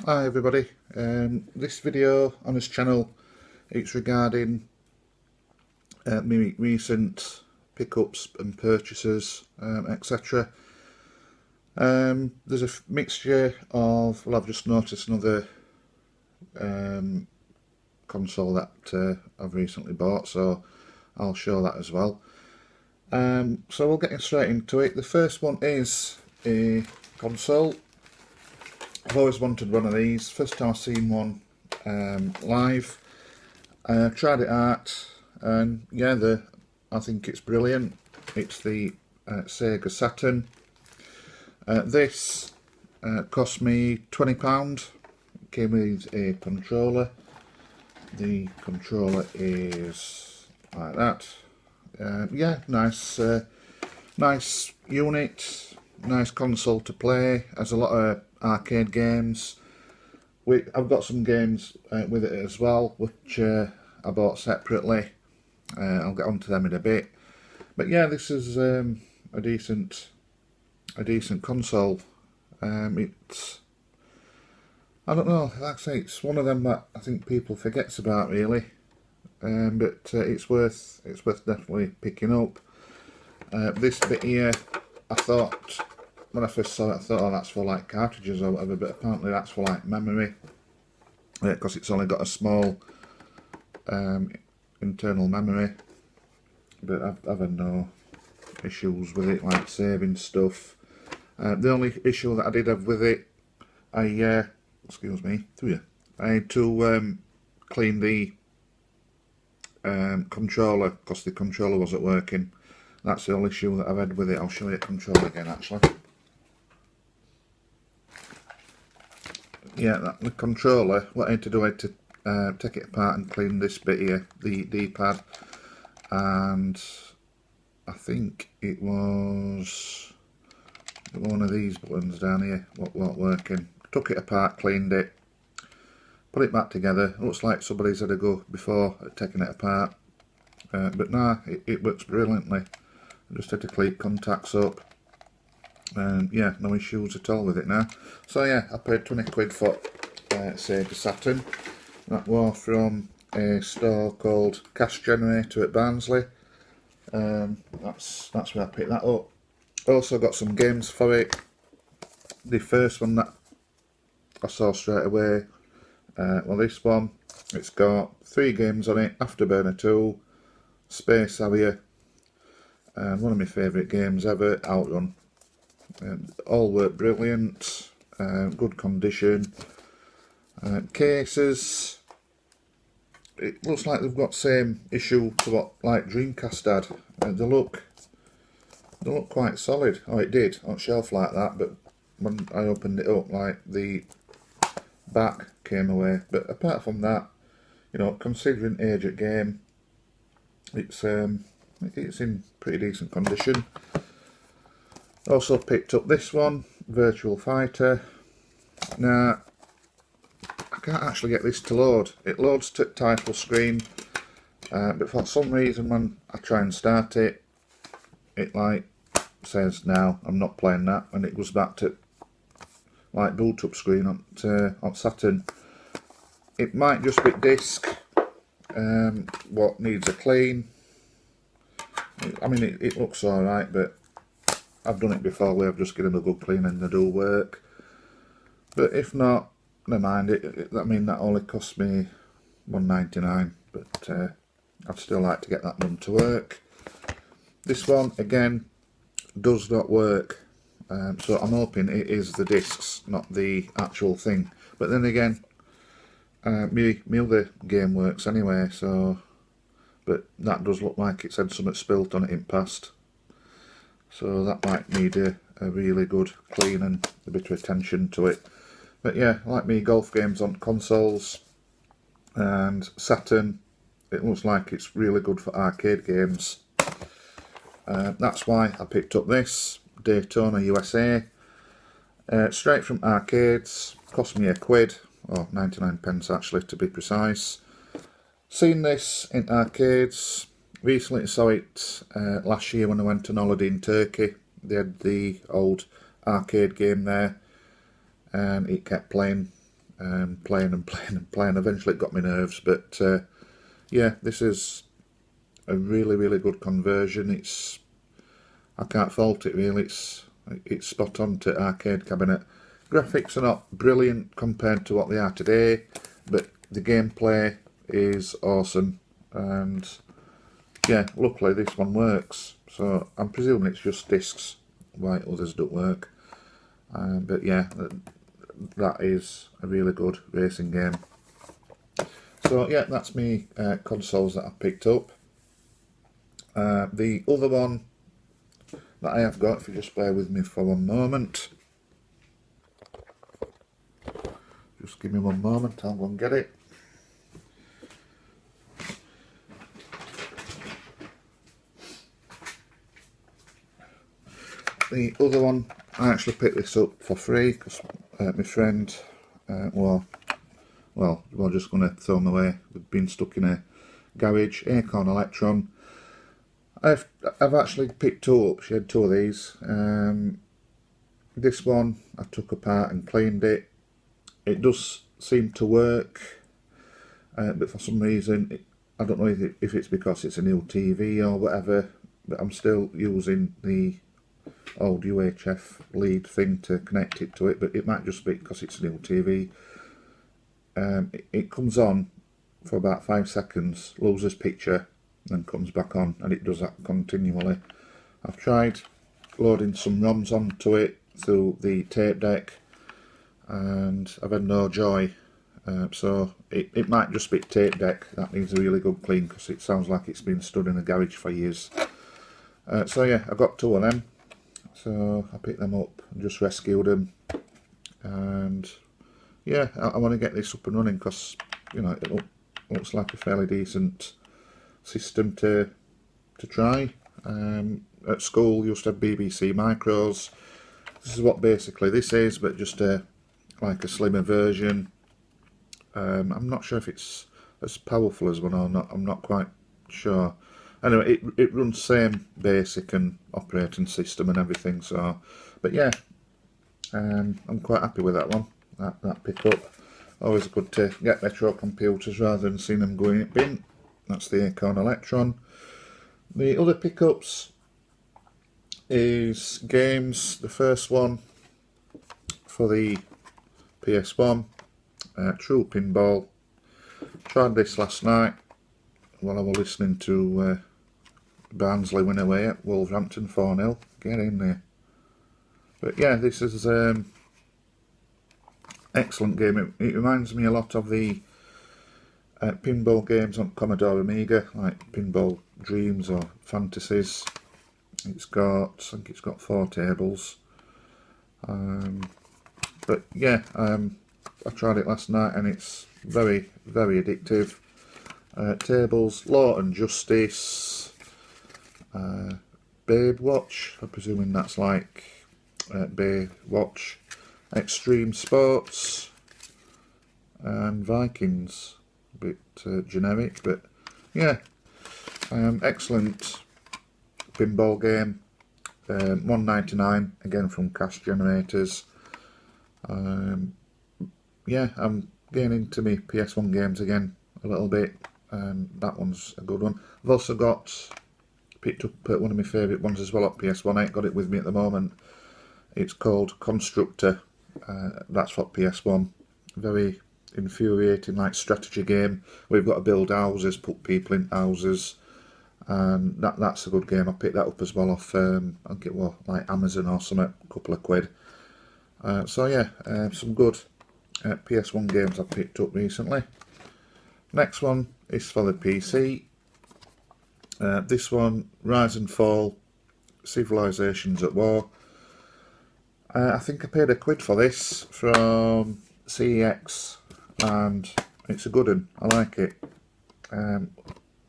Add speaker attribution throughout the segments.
Speaker 1: Hi everybody, this video on this channel it's regarding my recent pickups and purchases, etc. There's a mixture of, well, I've just noticed another console that I've recently bought, so I'll show that as well. So we'll get straight into it. The first one is a console. I've always wanted one of these. First time I've seen one live. I tried it out, and yeah, I think it's brilliant. It's the Sega Saturn. This cost me £20. It came with a controller. The controller is like that. Yeah, nice unit, nice console to play. Has a lot of arcade games. I've got some games with it as well, which I bought separately. I'll get onto them in a bit. But yeah, this is a decent console. It's, I don't know, like I say, it's one of them that I think people forgets about really. But it's worth definitely picking up. This bit here, I thought, when I first saw it, I thought, oh, that's for like cartridges or whatever, but apparently that's for like memory, because it's only got a small internal memory. But I've had no issues with it, like saving stuff. The only issue that I did have with it, excuse me, I had to clean the controller, because the controller wasn't working. That's the only issue that I've had with it. I'll show you the controller again actually. Yeah, the controller, what I had to do, I had to take it apart and clean this bit here, the D-pad, and I think it was one of these buttons down here what weren't working. Took it apart, cleaned it, put it back together. Looks like somebody's had a go before at taking it apart, but nah, it works brilliantly. I just had to clean contacts up, and yeah, no issues at all with it now. So yeah, I paid 20 quid for Sega Saturn. That was from a store called Cash Generator at Barnsley. That's where I picked that up. Also got some games for it. The first one that I saw straight away, well, this one, it's got 3 games on it: Afterburner 2, Space Harrier, and one of my favourite games ever, Outrun. All work brilliant, good condition. Cases, it looks like they've got same issue to what like Dreamcast had. They look quite solid. Oh, it did on shelf like that, but when I opened it up, like the back came away. But apart from that, you know, considering age of game, it's in pretty decent condition. Also picked up this one, Virtual Fighter. Now, I can't actually get this to load. It loads to title screen, but for some reason when I try and start it, it like says no, I'm not playing that, and it goes back to like boot up screen on Saturn. It might just be disc what needs a clean. I mean, it looks alright, but I've done it before where I've just given them a good clean and they do work. But if not, never mind. I mean, that only cost me £1.99, but I'd still like to get that one to work. This one again does not work, so I'm hoping it is the discs, not the actual thing. But then again, my other game works anyway, so, but that does look like it's had something spilt on it in past, so that might need a really good clean and a bit of attention to it. But yeah, like me golf games on consoles, and Saturn, it looks like it's really good for arcade games. That's why I picked up this Daytona USA, straight from arcades. Cost me £1, or 99p actually to be precise. Seen this in arcades. Recently saw it last year when I went on holiday in Turkey. They had the old arcade game there, and it kept playing playing and playing and playing. Eventually it got my nerves, but yeah, this is a really good conversion. I can't fault it really. It's spot on to arcade cabinet. Graphics are not brilliant compared to what they are today, but the gameplay is awesome, and yeah, luckily this one works. So I'm presuming it's just discs, why others don't work. But yeah, that is a really good racing game. So yeah, that's me consoles that I picked up. The other one that I have got, if you just bear with me for one moment. Just give me one moment, I'll go and get it. The other one, I actually picked this up for free because my friend, well, we're just going to throw them away. They've been stuck in a garage, Acorn Electron. I've actually picked up, she had two of these. This one I took apart and cleaned it. It does seem to work, but for some reason, I don't know if it's because it's a new TV or whatever, but I'm still using the old UHF lead thing to connect it to it, but it might just be because it's a new TV. It comes on for about 5 seconds, loses picture, then comes back on, and it does that continually. I've tried loading some ROMs onto it through the tape deck, and I've had no joy. So it might just be tape deck that needs a really good clean, because it sounds like it's been stood in a garage for years. So yeah, I got two of them. So I picked them up and just rescued them, and yeah, I want to get this up and running because, you know, it looks like a fairly decent system to try. At school, used to have BBC micros. This is what basically this is, but just like a slimmer version. I'm not sure if it's as powerful as one or not. I'm not quite sure. Anyway, it runs same basic and operating system and everything. So, but yeah, I'm quite happy with that one. That pickup. Always good to get retro computers rather than seeing them going in bin. That's the Acorn Electron. The other pickups is games. The first one for the PS1, True Pinball. Tried this last night while I was listening to Barnsley win away at Wolverhampton 4-0. Get in there. But yeah, this is excellent game. It reminds me a lot of the pinball games on Commodore Amiga, like Pinball Dreams or Fantasies. I think it's got 4 tables. But yeah, I tried it last night and it's very addictive. Tables, Law and Justice, Babe Watch, I'm presuming that's like Babe Watch, Extreme Sports, and Vikings. A bit generic, but yeah, excellent pinball game. $1.99 again from Cash Generators. Yeah, I'm getting into my PS1 games again a little bit, and that one's a good one. I've also picked up one of my favourite ones as well at PS1. I ain't got it with me at the moment. It's called Constructor. That's for PS1. Very infuriating, like strategy game. We've got to build houses, put people in houses, and that's a good game. I picked that up as well off I think it was like Amazon or something, a couple of quid. So yeah, some good PS1 games I picked up recently. Next one is for the PC. This one, Rise and Fall, Civilizations at War. I think I paid £1 for this from CEX, and it's a good one. I like it. I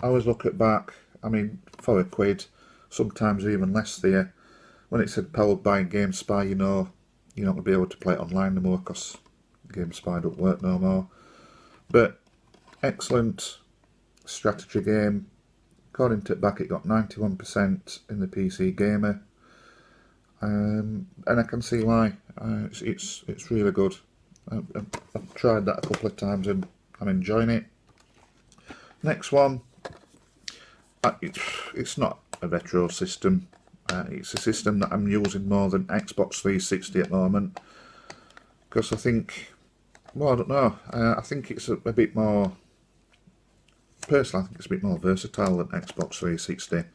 Speaker 1: always look at back, I mean, for £1, sometimes even less there. When it said powered by GameSpy, you know you're not going to be able to play it online no more because GameSpy don't work no more. But excellent strategy game. According to back, it got 91% in the PC Gamer, and I can see why. It's really good. I've tried that a couple of times and I'm enjoying it. Next one, it's not a retro system. It's a system that I'm using more than Xbox 360 at the moment, because I think, well, I don't know, I think it's a bit more, personally I think it's a bit more versatile than Xbox 360, and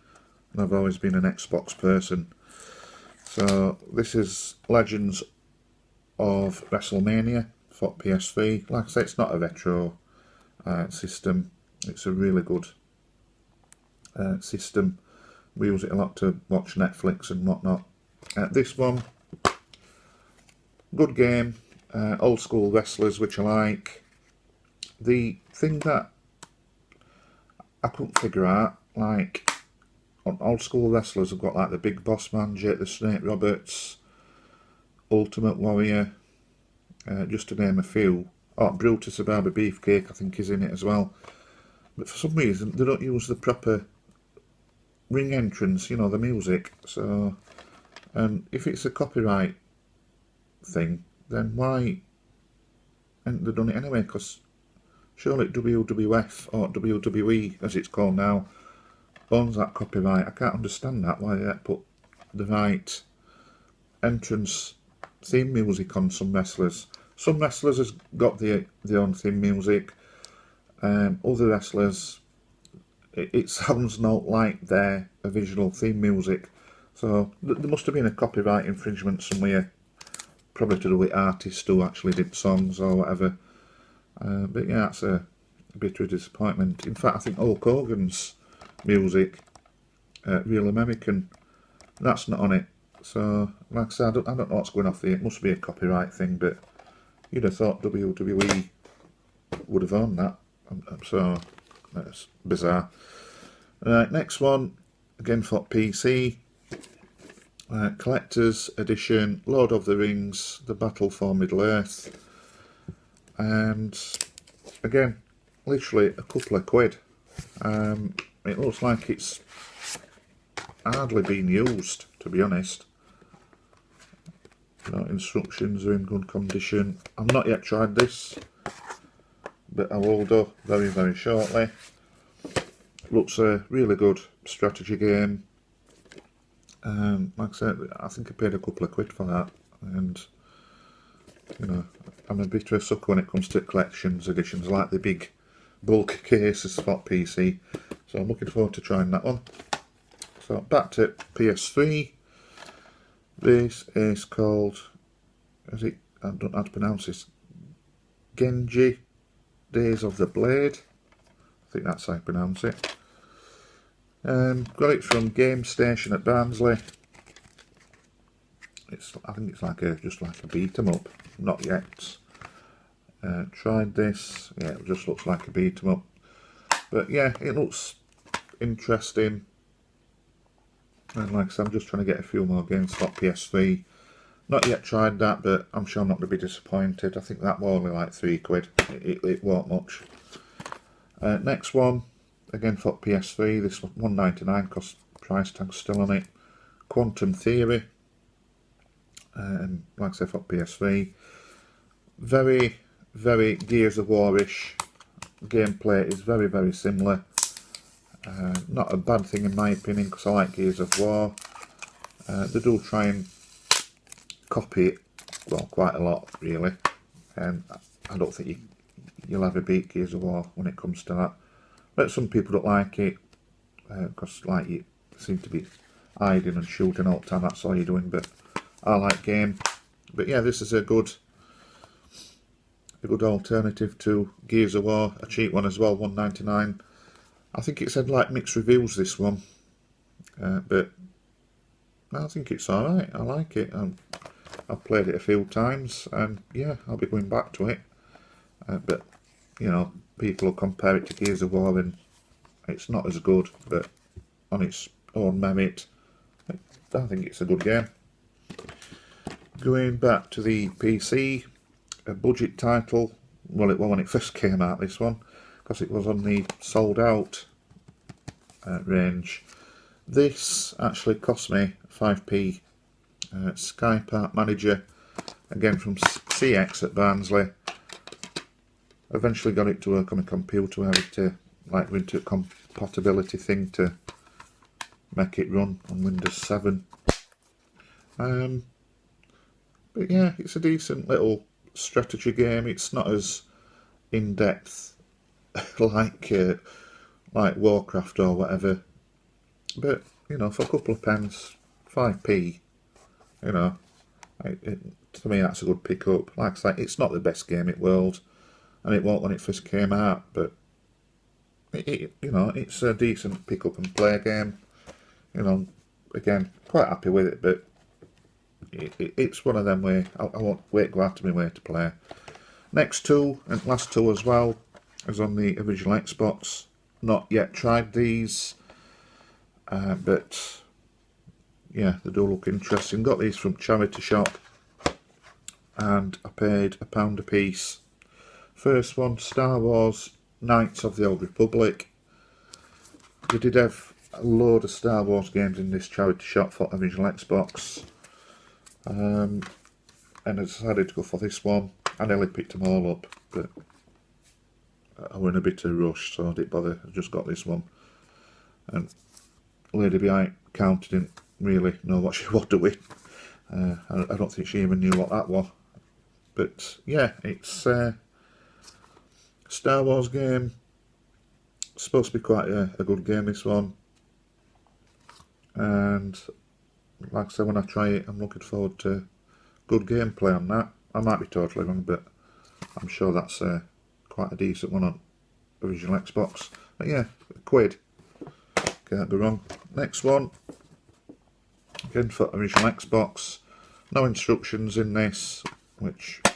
Speaker 1: I've always been an Xbox person. So this is Legends of WrestleMania for PS3. Like I say, it's not a retro system, it's a really good system. We use it a lot to watch Netflix and whatnot. This one, good game, old school wrestlers, which I like. The thing that I couldn't figure out, like, on old school wrestlers, I've got like the Big Boss Man, Jake the Snake Roberts, Ultimate Warrior, just to name a few. Oh, Brutus the Barber Beefcake, I think, is in it as well. But for some reason, they don't use the proper ring entrance, you know, the music. So, if it's a copyright thing, then why haven't they done it anyway? Because surely WWF, or WWE as it's called now, owns that copyright. I can't understand that, why they don't put the right entrance theme music on some wrestlers. Some wrestlers has got their own theme music, other wrestlers, it sounds not like their original theme music. So there must have been a copyright infringement somewhere, probably to do with artists who actually did songs or whatever. But yeah, that's a bit of a disappointment. In fact, I think Hulk Hogan's music, Real American, that's not on it. So, like I said, I don't know what's going off there. It must be a copyright thing, but you'd have thought WWE would have owned that. So, that's bizarre. Right, next one, again for PC. Collector's Edition, Lord of the Rings, The Battle for Middle-earth. And, again, literally a couple of quid. It looks like it's hardly been used, to be honest. You know, instructions are in good condition. I've not yet tried this, but I will do very, very shortly. Looks a really good strategy game. Like I said, I think I paid a couple of quid for that, and you know, I'm a bit of a sucker when it comes to collections editions. I like the big bulk cases for PC, so I'm looking forward to trying that one. So back to PS3. This is called, I don't know how to pronounce this, Genji Days of the Blade. I think that's how you pronounce it. Got it from Game Station at Barnsley. I think it's like just like a beat 'em up. Not yet tried this. Yeah, it just looks like a beat 'em up. But yeah, it looks interesting. And like I said, I'm just trying to get a few more games for PS3. Not yet tried that, but I'm sure I'm not going to be disappointed. I think that was only like 3 quid. It weren't much. Next one, again for PS3. This was $1.99, cost price tag still on it. Quantum Theory. Like I said, for PS3. Very, very Gears of War-ish. Gameplay is very, very similar. Not a bad thing in my opinion, because I like Gears of War. They do try and copy it, well, quite a lot really, and I don't think you'll ever beat Gears of War when it comes to that. But some people don't like it, because like you seem to be hiding and shooting all the time, that's all you're doing, but I like game. But yeah, this is a good alternative to Gears of War, a cheap one as well, $1.99. I think it said like mixed reviews, this one, but I think it's alright. I like it. I've played it a few times, and yeah, I'll be going back to it. But you know, people will compare it to Gears of War, and it's not as good, but on its own merit, I think it's a good game. Going back to the PC, a budget title. Well, it was when it first came out, this one, because it was on the sold out range. This actually cost me 5p. Sky Park Manager, again from CX at Barnsley. Eventually got it to work on a computer. I had to like went to a compatibility thing to make it run on Windows 7. But yeah, it's a decent little strategy game. It's not as in depth like Warcraft or whatever, but you know, for a couple of pence, 5p, you know, to me that's a good pick up. Like I say, it's not the best game in the world, and it wasn't when it first came out, but you know, it's a decent pick up and play game. You know, again, quite happy with it, but it's one of them where I won't wait go out of my way to play. Next two and last two as well is on the original Xbox. Not yet tried these, but yeah, they do look interesting. Got these from charity shop, and I paid £1 a piece. First one, Star Wars Knights of the Old Republic. We did have a load of Star Wars games in this charity shop for original Xbox, and I decided to go for this one. I nearly picked them all up, but I was in a bit of a rush, so I didn't bother. I just got this one. And the lady behind counter didn't really know what she was doing. I don't think she even knew what that was. But yeah, it's a Star Wars game. It's supposed to be quite a good game, this one. And like I said, when I try it, I'm looking forward to good gameplay on that. I might be totally wrong, but I'm sure that's quite a decent one on original Xbox. But yeah, £1. Can't go wrong. Next one, again for original Xbox. No instructions in this, which I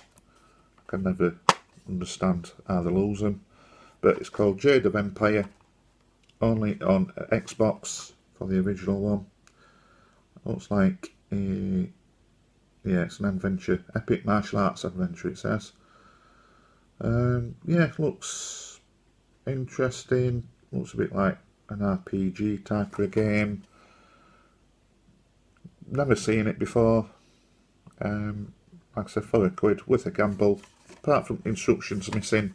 Speaker 1: can never understand how they lose them. But it's called Jade of Empire. Only on Xbox for the original one. Looks like yeah, it's an adventure, epic martial arts adventure, it says. Yeah, looks interesting. Looks a bit like an RPG type of game. Never seen it before. Like I said, for £1, worth a gamble. Apart from instructions missing,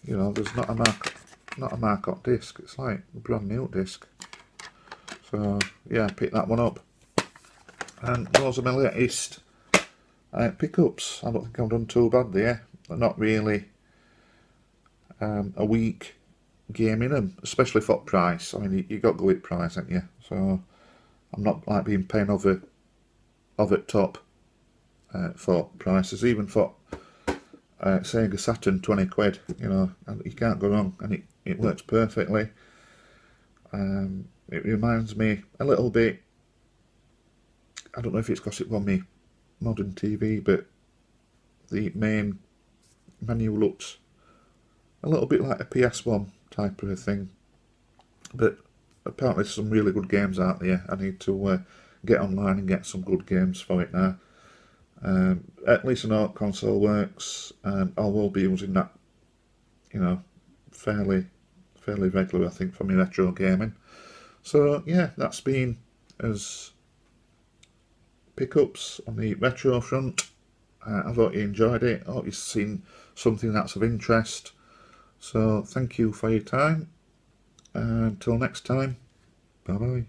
Speaker 1: you know, there's not a mark-up disc. It's like a brand new disc. So yeah, I picked that one up. And those are my latest pickups. I don't think I've done too bad there. They're not really a weak game in them, especially for price. I mean, you got to go with price, haven't you? So I'm not like being paying over top for prices, even for Sega Saturn, £20. You know, and you can't go wrong, and it works perfectly. It reminds me a little bit. I don't know if it's because it was on me modern TV, but the main menu looks a little bit like a PS1 type of a thing. But apparently there's some really good games out there. I need to get online and get some good games for it now. At least I know console works, and I will be using that, you know, fairly regularly, I think, for my retro gaming. So yeah, that's been as pickups on the retro front. I hope you enjoyed it. I hope you've seen something that's of interest. So thank you for your time. Until next time, bye bye.